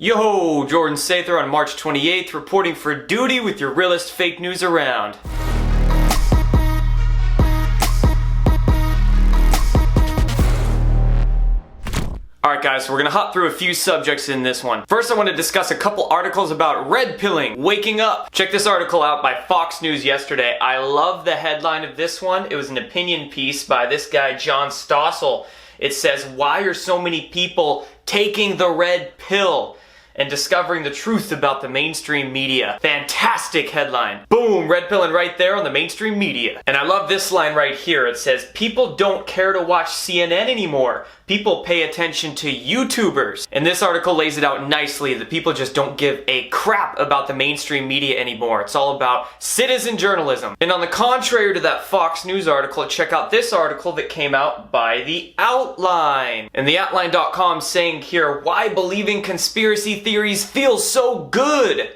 Yo, Jordan Sather on March 28th, reporting for duty with your realest fake news around. Alright guys, so we're gonna hop through a few subjects in this one. First I want to discuss a couple articles about red pilling, waking up. Check this article out by Fox News yesterday. I love the headline of this one. It was an opinion piece by this guy John Stossel. It says, why are so many people taking the red pill and discovering the truth about the mainstream media? Fantastic headline. Boom, red pilling right there on the mainstream media. And I love this line right here. It says, people don't care to watch CNN anymore. People pay attention to YouTubers. And this article lays it out nicely that people just don't give a crap about the mainstream media anymore. It's all about citizen journalism. And on the contrary to that Fox News article, check out this article that came out by The Outline. And theoutline.com saying here, why believing conspiracy theories feels so good.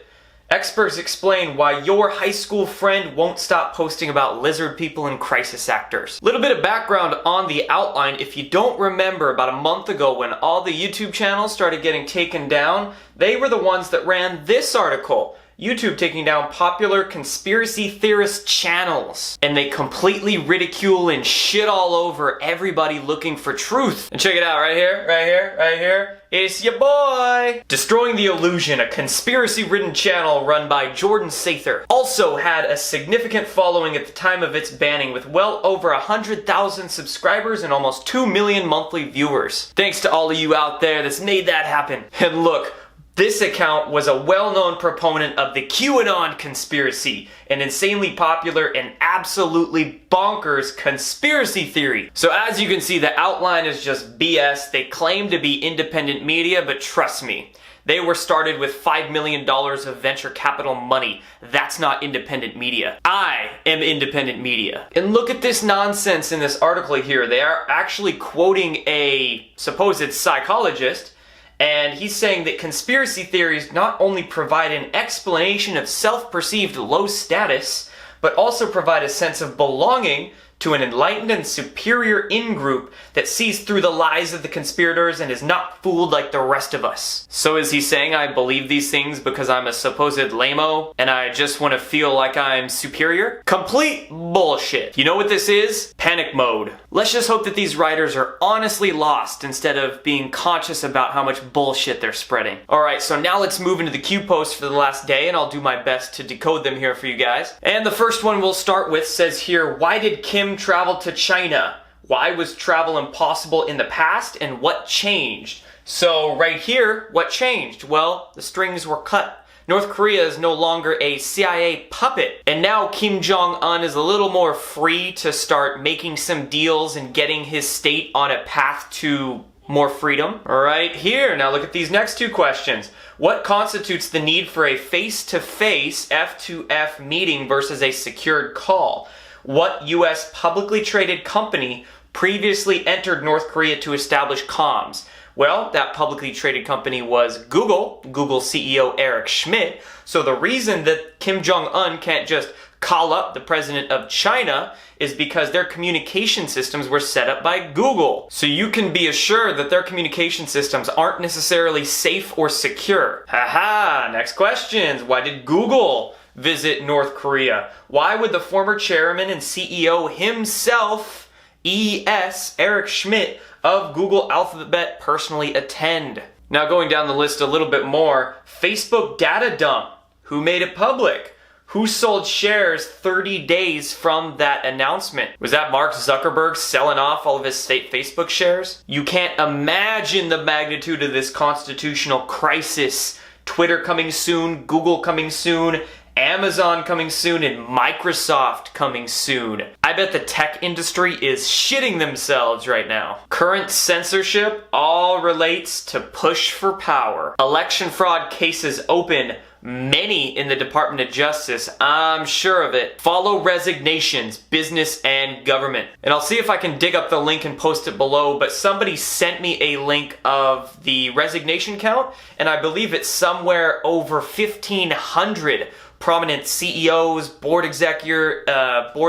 Experts explain why your high school friend won't stop posting about lizard people and crisis actors. Little bit of background on The Outline. If you don't remember, about a month ago when all the YouTube channels started getting taken down, they were the ones that ran this article. YouTube taking down popular conspiracy theorist channels. And they completely ridicule and shit all over everybody looking for truth. And check it out right here, right here, right here. It's your boy! Destroying the Illusion, a conspiracy-ridden channel run by Jordan Sather, also had a significant following at the time of its banning with well over 100,000 subscribers and almost 2 million monthly viewers. Thanks to all of you out there that's made that happen. And look, this account was a well-known proponent of the QAnon conspiracy, an insanely popular and absolutely bonkers conspiracy theory. So as you can see, The Outline is just BS. They claim to be independent media, but trust me, they were started with $5 million of venture capital money. That's not independent media. I am independent media. And look at this nonsense in this article here. They are actually quoting a supposed psychologist, and he's saying that conspiracy theories not only provide an explanation of self-perceived low status, but also provide a sense of belonging to an enlightened and superior in-group that sees through the lies of the conspirators and is not fooled like the rest of us. So is he saying I believe these things because I'm a supposed lame-o and I just want to feel like I'm superior? Complete bullshit. You know what this is? Panic mode. Let's just hope that these writers are honestly lost instead of being conscious about how much bullshit they're spreading. Alright, so now let's move into the Q posts for the last day, and I'll do my best to decode them here for you guys. And the first one we'll start with says here, why did Kim travel to China? Why was travel impossible in the past, and what changed? So right here, what changed? Well, the strings were cut. North Korea is no longer a CIA puppet, and now Kim Jong-un is a little more free to start making some deals and getting his state on a path to more freedom. Right here, now look at these next two questions. What constitutes the need for a face-to-face F2F meeting versus a secured call? What U.S. publicly traded company previously entered North Korea to establish comms? Well, that publicly traded company was Google CEO Eric Schmidt. So the reason that Kim Jong-un can't just call up the president of China is because their communication systems were set up by Google. So you can be assured that their communication systems aren't necessarily safe or secure. Haha, next questions. Why did Google visit North Korea? Why would the former chairman and CEO himself, Eric Schmidt of Google Alphabet, personally attend? Now going down the list a little bit more, Facebook data dump. Who made it public? Who sold shares 30 days from that announcement? Was that Mark Zuckerberg selling off all of his state Facebook shares? You can't imagine the magnitude of this constitutional crisis. Twitter coming soon, Google coming soon, Amazon coming soon, and Microsoft coming soon. I bet the tech industry is shitting themselves right now. Current censorship all relates to push for power. Election fraud cases open. Many in the Department of Justice, I'm sure of it. Follow resignations, business and government. And I'll see if I can dig up the link and post it below, but somebody sent me a link of the resignation count, and I believe it's somewhere over 1,500 prominent CEOs, board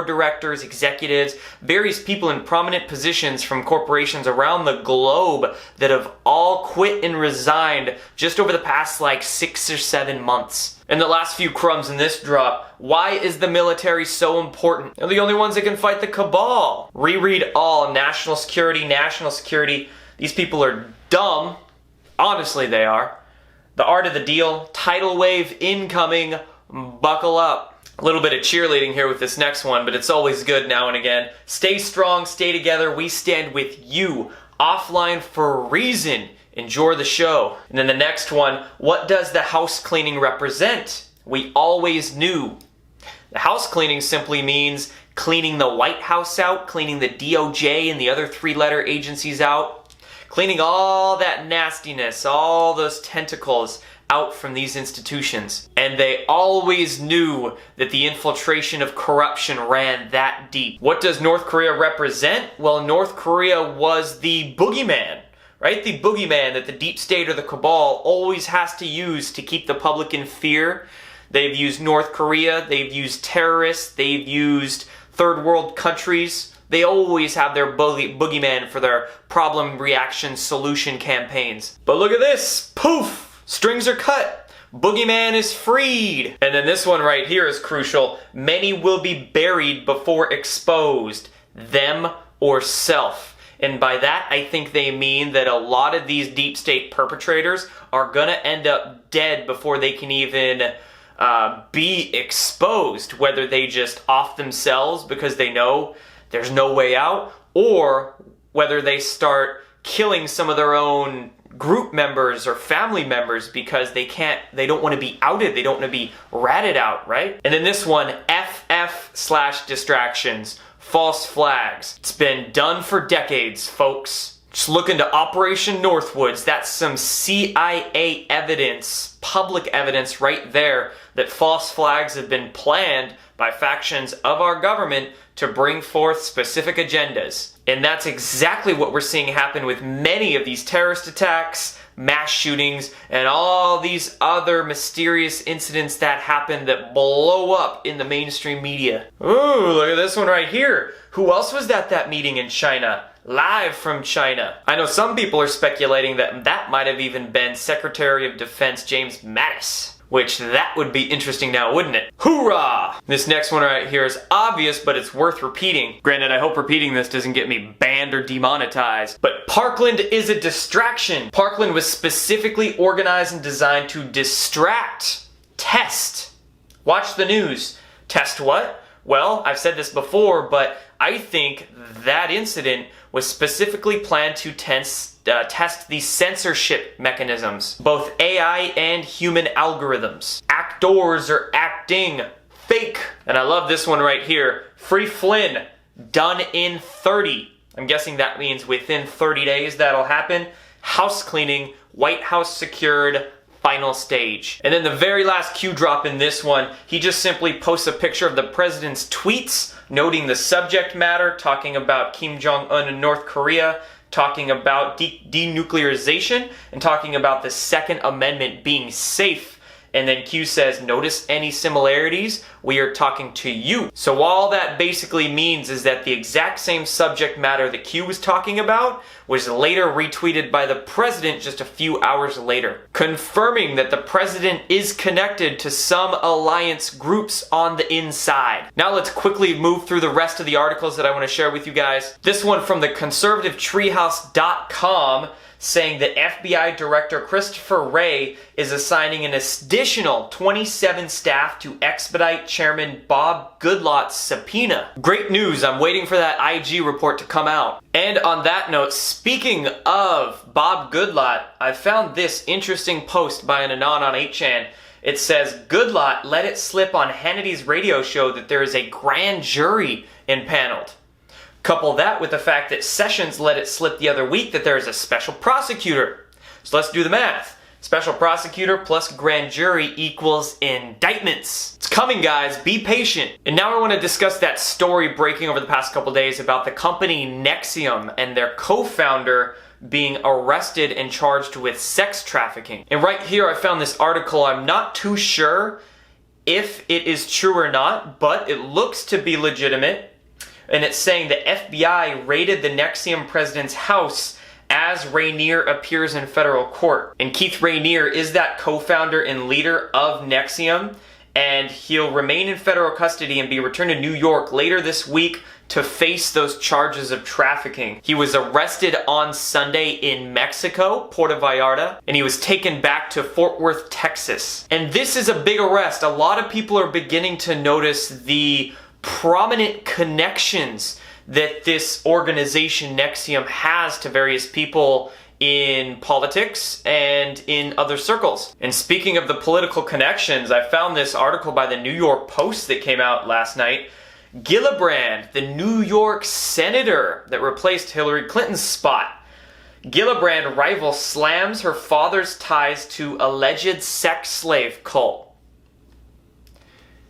directors, executives, various people in prominent positions from corporations around the globe that have all quit and resigned just over the past like 6 or 7 months. And the last few crumbs in this drop, why is the military so important? They're the only ones that can fight the cabal. Reread all, national security, national security. These people are dumb. Honestly, they are. The art of the deal, tidal wave incoming, buckle up. A little bit of cheerleading here with this next one, but it's always good now and again. Stay strong, stay together, we stand with you. Offline for a reason. Enjoy the show. And then the next one, what does the house cleaning represent? We always knew. The house cleaning simply means cleaning the White House out, cleaning the DOJ and the other 3-letter agencies out. Cleaning all that nastiness, all those tentacles out from these institutions. And they always knew that the infiltration of corruption ran that deep. What does North Korea represent? Well, North Korea was the boogeyman, right? The boogeyman that the deep state or the cabal always has to use to keep the public in fear. They've used North Korea, they've used terrorists, they've used third world countries. They always have their boogeyman for their problem reaction solution campaigns. But look at this, poof, strings are cut. Boogeyman is freed. And then this one right here is crucial. Many will be buried before exposed, them or self. And by that, I think they mean that a lot of these deep state perpetrators are gonna end up dead before they can even be exposed, whether they just off themselves because they know there's no way out, or whether they start killing some of their own group members or family members because they don't want to be outed, they don't want to be ratted out, right? And then this one, FF/distractions, false flags. It's been done for decades, folks. Just look into Operation Northwoods. That's some CIA evidence, public evidence right there that false flags have been planned by factions of our government to bring forth specific agendas. And that's exactly what we're seeing happen with many of these terrorist attacks, mass shootings, and all these other mysterious incidents that happen that blow up in the mainstream media. Ooh, look at this one right here. Who else was at that meeting in China? Live from China. I know some people are speculating that that might have even been Secretary of Defense James Mattis. Which, that would be interesting now, wouldn't it? Hoorah! This next one right here is obvious, but it's worth repeating. Granted, I hope repeating this doesn't get me banned or demonetized. But Parkland is a distraction. Parkland was specifically organized and designed to distract, test. Watch the news. Test what? Well, I've said this before, but I think that incident was specifically planned to test the censorship mechanisms, both AI and human algorithms. Actors are acting fake. And I love this one right here. Free FLYNN, done in 30. I'm guessing that means within 30 days that'll happen. House cleaning, White House secured, final stage. And then the very last Q drop in this one, he just simply posts a picture of the president's tweets, noting the subject matter, talking about Kim Jong-un and North Korea, talking about denuclearization, and talking about the Second Amendment being safe. And then Q says, notice any similarities? We are talking to you. So all that basically means is that the exact same subject matter that Q was talking about was later retweeted by the president just a few hours later, confirming that the president is connected to some alliance groups on the inside. Now let's quickly move through the rest of the articles that I want to share with you guys. This one from the conservativetreehouse.com saying that FBI Director Christopher Wray is assigning an additional 27 staff to expedite Chairman Bob Goodlatte's subpoena. Great news, I'm waiting for that IG report to come out. And on that note, speaking of Bob Goodlatte, I found this interesting post by an Anon on 8chan. It says, Goodlatte let it slip on Hannity's radio show that there is a grand jury impaneled. Couple that with the fact that Sessions let it slip the other week that there is a special prosecutor. So let's do the math. Special prosecutor plus grand jury equals indictments. It's coming, guys. Be patient. And now I want to discuss that story breaking over the past couple days about the company Nexium and their co-founder being arrested and charged with sex trafficking. And right here I found this article. I'm not too sure if it is true or not, but it looks to be legitimate. and it's saying the FBI raided the Nexium president's house as Rainier appears in federal court. And Keith Rainier is that co-founder and leader of Nexium, and he'll remain in federal custody and be returned to New York later this week to face those charges of trafficking. He was arrested on Sunday in Mexico, Puerto Vallarta, and he was taken back to Fort Worth, Texas. And this is a big arrest. A lot of people are beginning to notice the prominent connections that this organization Nexium has to various people in politics and in other circles. And speaking of the political connections, I found this article by the New York Post that came out last night. Gillibrand, the New York senator that replaced Hillary Clinton's spot. Gillibrand rival slams her father's ties to alleged sex slave cult.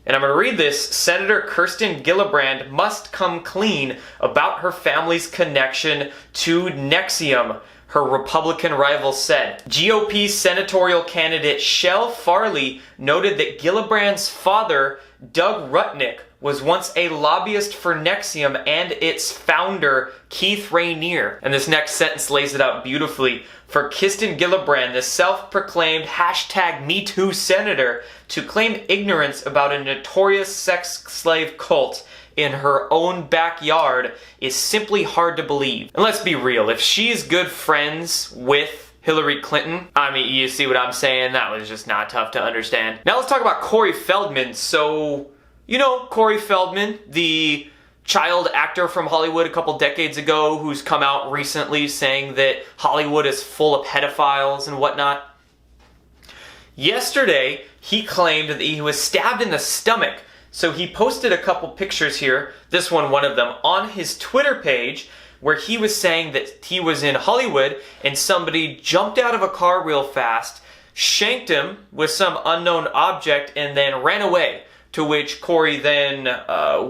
And I'm going to read this. Senator Kirsten Gillibrand must come clean about her family's connection to Nexium, her Republican rival said. GOP senatorial candidate Shel Farley noted that Gillibrand's father, Doug Rutnick, was once a lobbyist for Nexium and its founder, Keith Rainier. And this next sentence lays it out beautifully. For Kirsten Gillibrand, the self-proclaimed #MeToo senator, to claim ignorance about a notorious sex slave cult in her own backyard is simply hard to believe. And let's be real, if she's good friends with Hillary Clinton, I mean, you see what I'm saying? That was just not tough to understand. Now let's talk about Corey Feldman. So, you know Corey Feldman, the child actor from Hollywood a couple decades ago who's come out recently saying that Hollywood is full of pedophiles and whatnot. Yesterday, he claimed that he was stabbed in the stomach. So he posted a couple pictures here, this one of them, on his Twitter page where he was saying that he was in Hollywood and somebody jumped out of a car real fast, shanked him with some unknown object, and then ran away. To which Corey then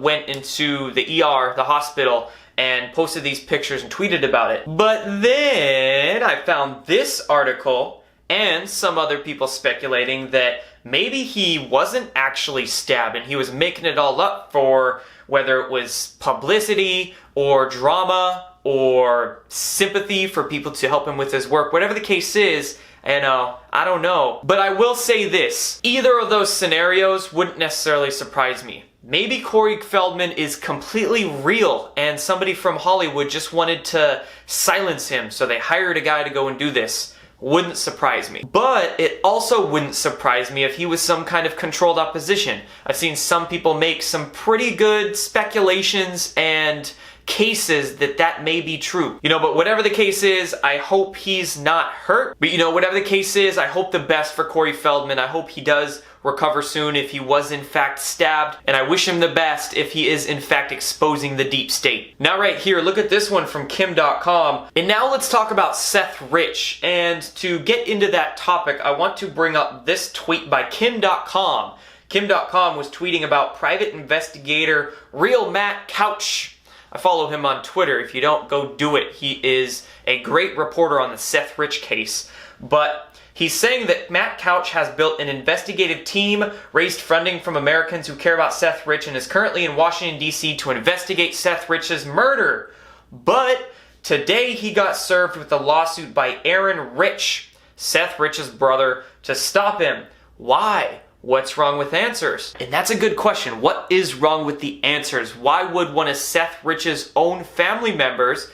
went into the ER, the hospital, and posted these pictures and tweeted about it. But then I found this article and some other people speculating that maybe he wasn't actually stabbed and he was making it all up for whether it was publicity or drama or sympathy for people to help him with his work. Whatever the case is, I don't know. But I will say this, either of those scenarios wouldn't necessarily surprise me. Maybe Corey Feldman is completely real and somebody from Hollywood just wanted to silence him, so they hired a guy to go and do this. Wouldn't surprise me. But it also wouldn't surprise me if he was some kind of controlled opposition. I've seen some people make some pretty good speculations and cases that may be true. But whatever the case is, I hope he's not hurt. But whatever the case is, I hope the best for Corey Feldman. I hope he does recover soon if he was in fact stabbed, and I wish him the best if he is in fact exposing the deep state. Now right here, look at this one from Kim.com. And now let's talk about Seth Rich. And to get into that topic, I want to bring up this tweet by Kim.com. Kim.com was tweeting about private investigator Real Matt Couch. I follow him on Twitter. If you don't, go do it. He is a great reporter on the Seth Rich case. But he's saying that Matt Couch has built an investigative team, raised funding from Americans who care about Seth Rich, and is currently in Washington, D.C. to investigate Seth Rich's murder. But today he got served with a lawsuit by Aaron Rich, Seth Rich's brother, to stop him. Why? What's wrong with Answers? And that's a good question. What is wrong with the Answers? Why would one of Seth Rich's own family members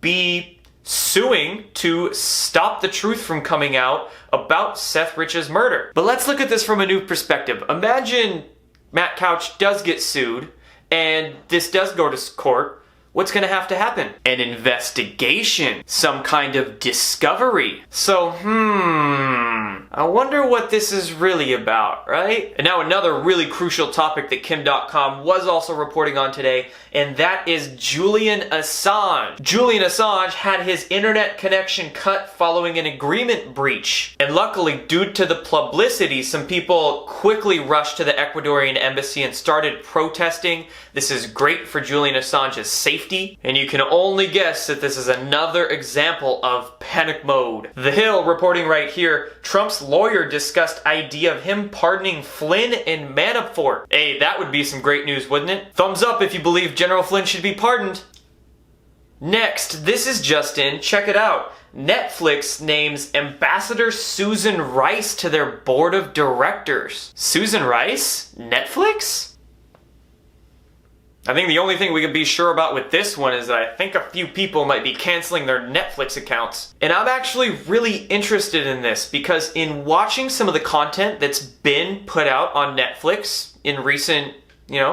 be suing to stop the truth from coming out about Seth Rich's murder? But let's look at this from a new perspective. Imagine Matt Couch does get sued and this does go to court. What's going to happen? An investigation. Some kind of discovery. So, I wonder what this is really about, right? And now another really crucial topic that Kim.com was also reporting on today, and that is Julian Assange. Julian Assange had his internet connection cut following an agreement breach. And luckily, due to the publicity, some people quickly rushed to the Ecuadorian embassy and started protesting. This is great for Julian Assange's safety, and you can only guess that this is another example of panic mode. The Hill reporting right here, Trump's Trump's lawyer discussed idea of him pardoning Flynn and Manafort. Hey, that would be some great news, wouldn't it? Thumbs up if you believe General Flynn should be pardoned. Next, this is just in, check it out. Netflix names Ambassador Susan Rice to their board of directors. Susan Rice? Netflix? I think the only thing we can be sure about with this one is that I think a few people might be canceling their Netflix accounts. And I'm actually really interested in this because in watching some of the content that's been put out on Netflix in recent,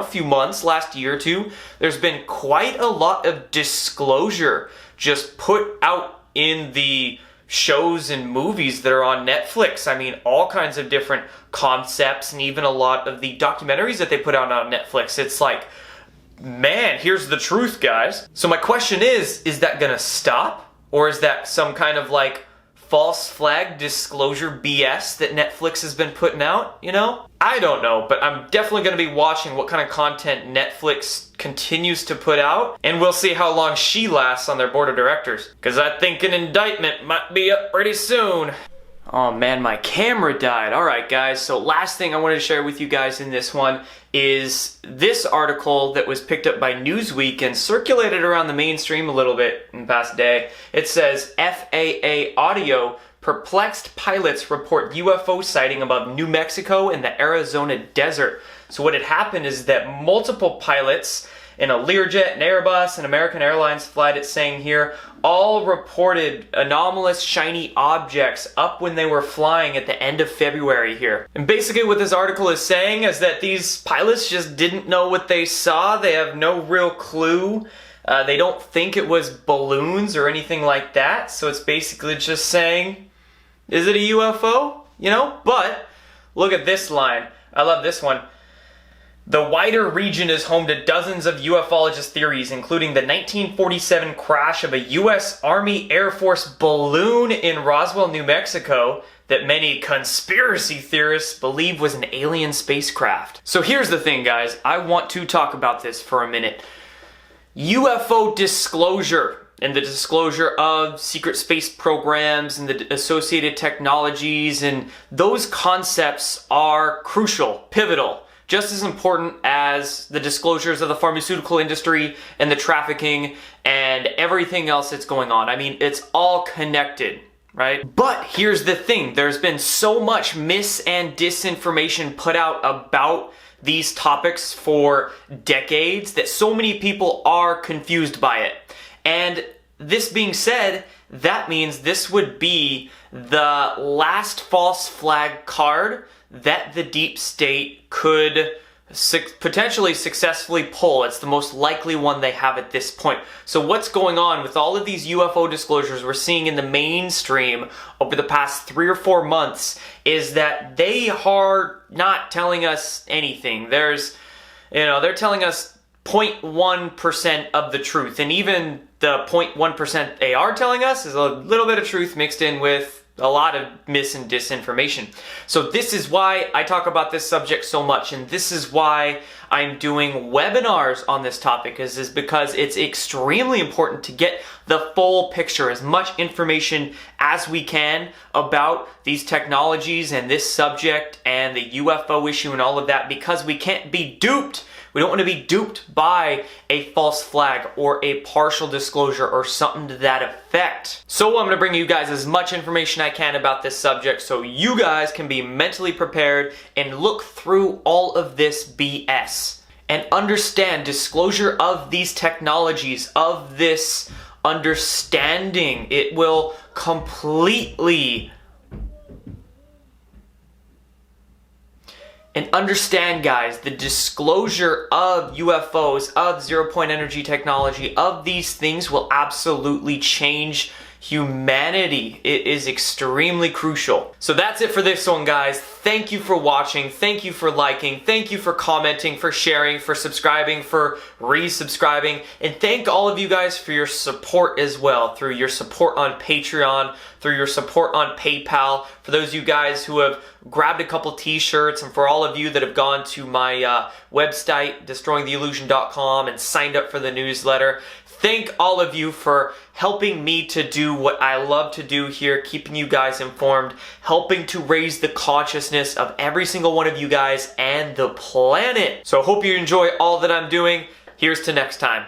few months, last year or two, there's been quite a lot of disclosure just put out in the shows and movies that are on Netflix. I mean, all kinds of different concepts and even a lot of the documentaries that they put out on Netflix. It's like, man, here's the truth, guys. So my question is that gonna stop? Or is that some kind of like false flag disclosure BS that Netflix has been putting out, I don't know, but I'm definitely gonna be watching what kind of content Netflix continues to put out, and we'll see how long she lasts on their board of directors. Because I think an indictment might be up pretty soon. Oh man, my camera died. Alright guys, so last thing I wanted to share with you guys in this one is this article that was picked up by Newsweek and circulated around the mainstream a little bit in the past day. It says, FAA audio, perplexed pilots report UFO sighting above New Mexico and the Arizona desert. So what had happened is that multiple pilots in a Learjet, an Airbus, and American Airlines flight, it's saying here, all reported anomalous shiny objects up when they were flying at the end of February here. And basically what this article is saying is that these pilots just didn't know what they saw. They have no real clue. They don't think it was balloons or anything like that. So it's basically just saying, is it a UFO? But look at this line. I love this one. The wider region is home to dozens of ufologist theories, including the 1947 crash of a U.S. Army Air Force balloon in Roswell, New Mexico, that many conspiracy theorists believe was an alien spacecraft. So here's the thing, guys. I want to talk about this for a minute. UFO disclosure and the disclosure of secret space programs and the associated technologies and those concepts are crucial, pivotal. Just as important as the disclosures of the pharmaceutical industry and the trafficking and everything else that's going on. I mean, it's all connected, right? But here's the thing. There's been so much mis and disinformation put out about these topics for decades that so many people are confused by it. And this being said, that means this would be the last false flag card that the deep state could potentially successfully pull. It's the most likely one they have at this point. So what's going on with all of these UFO disclosures we're seeing in the mainstream over the past 3 or 4 months is that they are not telling us anything. They're telling us 0.1% of the truth. And even the 0.1% they are telling us is a little bit of truth mixed in with a lot of mis and disinformation. So this is why I talk about this subject so much, and this is why I'm doing webinars on this topic, is because it's extremely important to get the full picture, as much information as we can about these technologies and this subject and the UFO issue and all of that, because we can't be duped. We don't want to be duped by a false flag or a partial disclosure or something to that effect. So I'm going to bring you guys as much information I can about this subject so you guys can be mentally prepared and look through all of this BS and understand disclosure of these technologies, of this understanding. It will completely and understand, guys, the disclosure of UFOs, of zero-point energy technology, of these things will absolutely change humanity. It is extremely crucial. So that's it for this one, guys. Thank you for watching. Thank you for liking. Thank you for commenting, for sharing, for subscribing, for resubscribing. And thank all of you guys for your support as well, through your support on Patreon, through your support on PayPal, for those of you guys who have grabbed a couple t-shirts, and for all of you that have gone to my website, destroyingtheillusion.com, and signed up for the newsletter. Thank all of you for helping me to do what I love to do here, keeping you guys informed, helping to raise the consciousness of every single one of you guys and the planet. So I hope you enjoy all that I'm doing. Here's to next time.